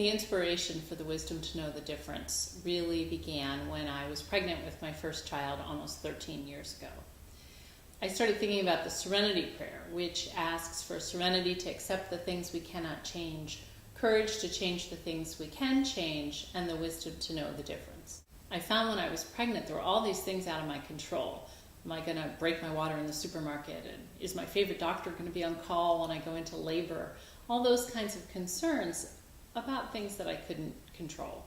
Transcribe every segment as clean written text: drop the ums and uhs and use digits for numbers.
The inspiration for the Wisdom to Know the Difference really began when I was pregnant with my first child almost 13 years ago. I started thinking about the Serenity Prayer, which asks for serenity to accept the things we cannot change, courage to change the things we can change, and the wisdom to know the difference. I found when I was pregnant there were all these things out of my control. Am I going to break my water in the supermarket? And is my favorite doctor going to be on call when I go into labor? All those kinds of concerns about things that I couldn't control.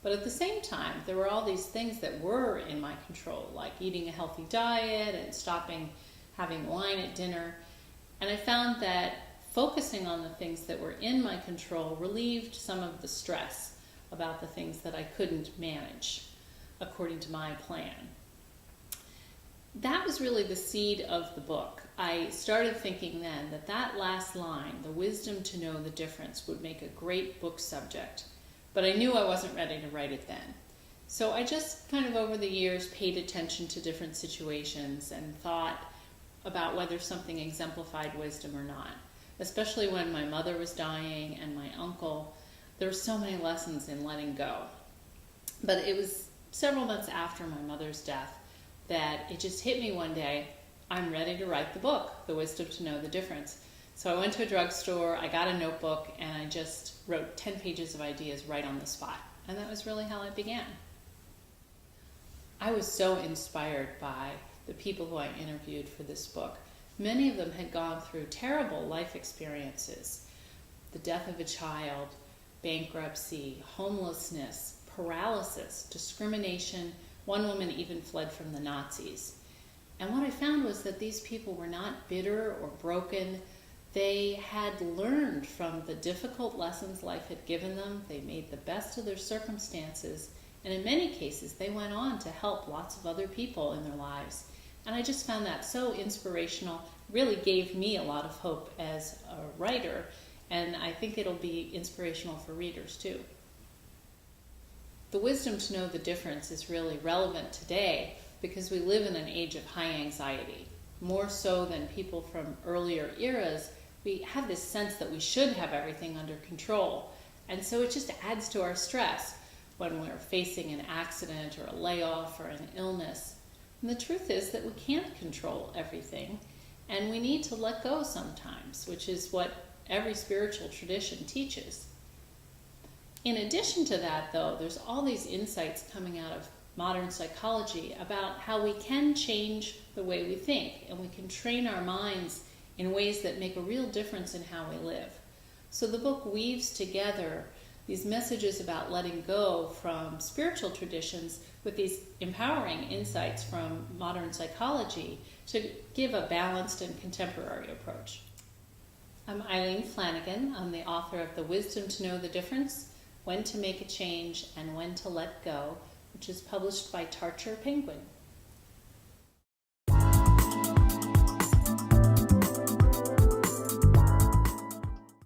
But at the same time, there were all these things that were in my control, like eating a healthy diet and stopping having wine at dinner. And I found that focusing on the things that were in my control relieved some of the stress about the things that I couldn't manage according to my plan. That was really the seed of the book. I started thinking then that that last line, the wisdom to know the difference, would make a great book subject. But I knew I wasn't ready to write it then. So I just kind of over the years paid attention to different situations and thought about whether something exemplified wisdom or not. Especially when my mother was dying and my uncle, there were so many lessons in letting go. But it was several months after my mother's death that it just hit me one day, I'm ready to write the book, The Wisdom to Know the Difference. So I went to a drugstore, I got a notebook, and I just wrote 10 pages of ideas right on the spot. And that was really how it began. I was so inspired by the people who I interviewed for this book. Many of them had gone through terrible life experiences, the death of a child, bankruptcy, homelessness, paralysis, discrimination. One woman even fled from the Nazis. And what I found was that these people were not bitter or broken. They had learned from the difficult lessons life had given them. They made the best of their circumstances. And in many cases, they went on to help lots of other people in their lives. And I just found that so inspirational, really gave me a lot of hope as a writer. And I think it'll be inspirational for readers too. The wisdom to know the difference is really relevant today because we live in an age of high anxiety. More so than people from earlier eras, we have this sense that we should have everything under control. And so it just adds to our stress when we're facing an accident or a layoff or an illness. And the truth is that we can't control everything, and we need to let go sometimes, which is what every spiritual tradition teaches. In addition to that, though, there's all these insights coming out of modern psychology about how we can change the way we think, and we can train our minds in ways that make a real difference in how we live. So the book weaves together these messages about letting go from spiritual traditions with these empowering insights from modern psychology to give a balanced and contemporary approach. I'm Eileen Flanagan. I'm the author of The Wisdom to Know the Difference, When to Make a Change and When to Let Go, which is published by Tarcher Penguin.